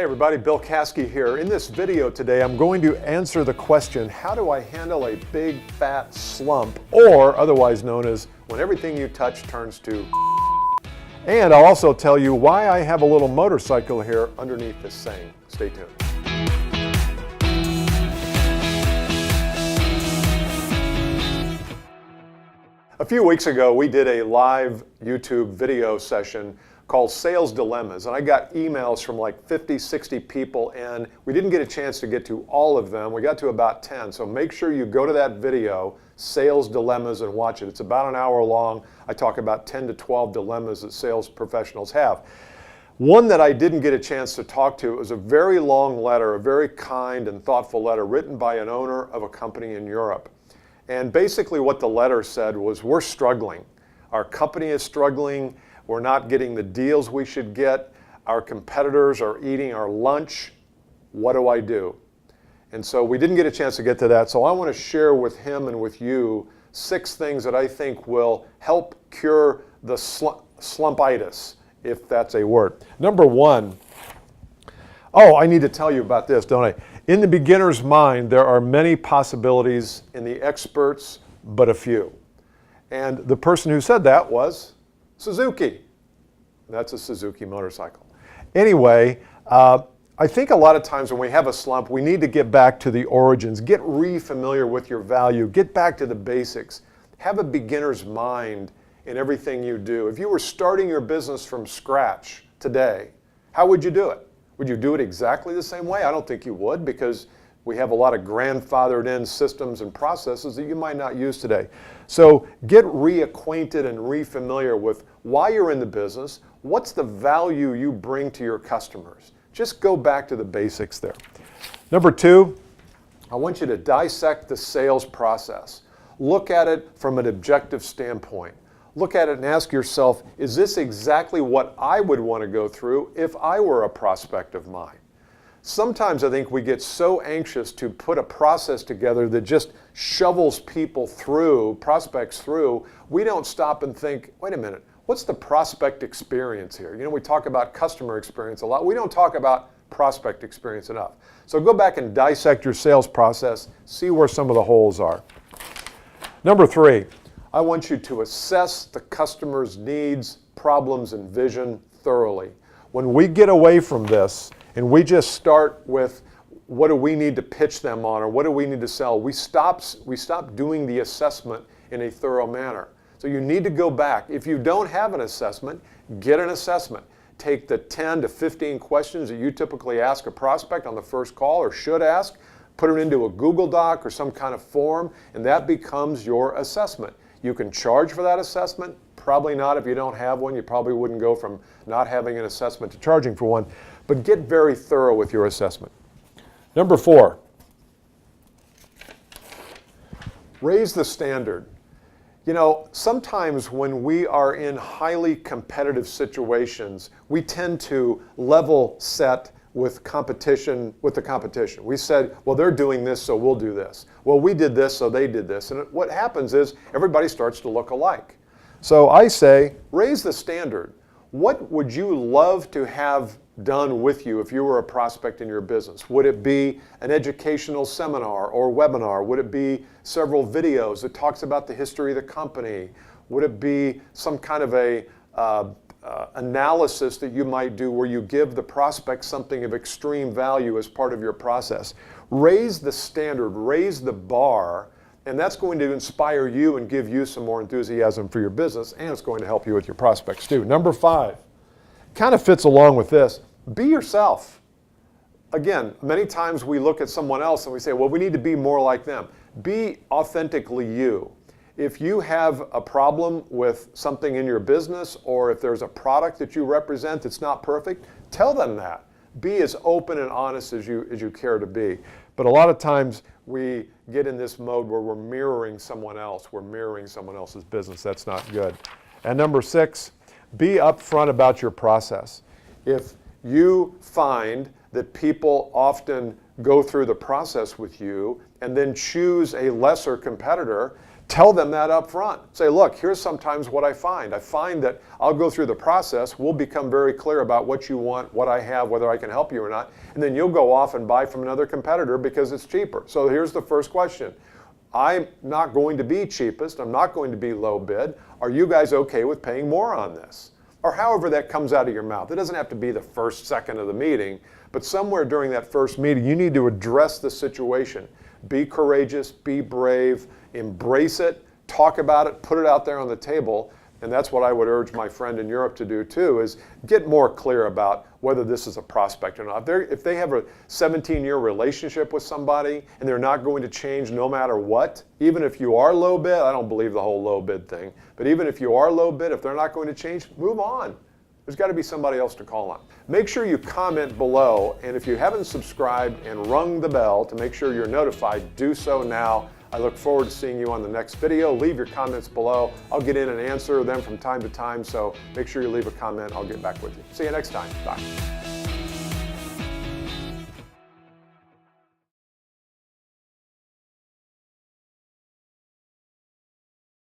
Hey everybody, Bill Caskey here. In this video today, I'm going to answer the question, how do I handle a big fat slump, or otherwise known as when everything you touch turns to and I'll also tell you why I have a little motorcycle here underneath this saying. Stay tuned. A few weeks ago, we did a live YouTube video session called Sales Dilemmas, and I got emails from like 50, 60 people, and we didn't get a chance to get to all of them. We got to about 10, so make sure you go to that video, Sales Dilemmas, and watch it. It's about an hour long. I talk about 10 to 12 dilemmas that sales professionals have. One that I didn't get a chance to talk to, it was a very long letter, a very kind and thoughtful letter written by an owner of a company in Europe. And basically what the letter said was, we're struggling. Our company is struggling. We're not getting the deals we should get. Our competitors are eating our lunch. What do I do? And so we didn't get a chance to get to that. So I want to share with him and with you 6 things that I think will help cure the slumpitis, if that's a word. Number 1, I need to tell you about this, don't I? In the beginner's mind, there are many possibilities. In the expert's, but a few. And the person who said that was Suzuki. That's a Suzuki motorcycle. Anyway, I think a lot of times when we have a slump, we need to get back to the origins, get re-familiar with your value, get back to the basics, have a beginner's mind in everything you do. If you were starting your business from scratch today, how would you do it? Would you do it exactly the same way? I don't think you would, because we have a lot of grandfathered in systems and processes that you might not use today. So get reacquainted and re-familiar with why you're in the business, what's the value you bring to your customers. Just go back to the basics there. Number 2, I want you to dissect the sales process. Look at it from an objective standpoint. Look at it and ask yourself, is this exactly what I would want to go through if I were a prospect of mine? Sometimes I think we get so anxious to put a process together that just shovels people through, prospects through, we don't stop and think, wait a minute, what's the prospect experience here? You know, we talk about customer experience a lot. We don't talk about prospect experience enough. So go back and dissect your sales process, see where some of the holes are. Number 3, I want you to assess the customer's needs, problems, and vision thoroughly. When we get away from this and we just start with what do we need to pitch them on or what do we need to sell, we stop doing the assessment in a thorough manner. So you need to go back. If you don't have an assessment, get an assessment. Take the 10 to 15 questions that you typically ask a prospect on the first call or should ask, put it into a Google Doc or some kind of form, and that becomes your assessment. You can charge for that assessment. Probably not if you don't have one. You probably wouldn't go from not having an assessment to charging for one. But get very thorough with your assessment. Number 4, raise the standard. You know, sometimes when we are in highly competitive situations, we tend to level set with the competition. We said, well, they're doing this, so we'll do this. Well, we did this, so they did this. And what happens is everybody starts to look alike. So I say, raise the standard. What would you love to have done with you if you were a prospect in your business? Would it be an educational seminar or webinar? Would it be several videos that talks about the history of the company? Would it be some kind of a analysis that you might do where you give the prospect something of extreme value as part of your process? Raise the standard, raise the bar, and that's going to inspire you and give you some more enthusiasm for your business, and it's going to help you with your prospects too. Number 5, kind of fits along with this. Be yourself. Again, many times we look at someone else and we say, well, we need to be more like them. Be authentically you. If you have a problem with something in your business, or if there's a product that you represent that's not perfect, tell them that. Be as open and honest as you care to be. But a lot of times we get in this mode where we're mirroring someone else. We're mirroring someone else's business. That's not good. And number 6, be upfront about your process. If you find that people often go through the process with you and then choose a lesser competitor, Tell them that up front. Say, look, here's sometimes what I find. I find that I'll go through the process, we'll become very clear about what you want, what I have, whether I can help you or not, and then you'll go off and buy from another competitor because it's cheaper. So here's the first question. I'm not going to be cheapest, I'm not going to be low bid. Are you guys okay with paying more on this? Or however that comes out of your mouth. It doesn't have to be the first second of the meeting, but somewhere during that first meeting, you need to address the situation. Be courageous, be brave, embrace it, talk about it, put it out there on the table. And that's what I would urge my friend in Europe to do too, is get more clear about whether this is a prospect or not. If they have a 17-year relationship with somebody and they're not going to change no matter what, even if you are low bid, I don't believe the whole low bid thing, but even if you are low bid, if they're not going to change, move on. There's got to be somebody else to call on. Make sure you comment below, and if you haven't subscribed and rung the bell to make sure you're notified, do so now. I look forward to seeing you on the next video. Leave your comments below. I'll get in and answer them from time to time, so make sure you leave a comment. I'll get back with you. See you next time. Bye.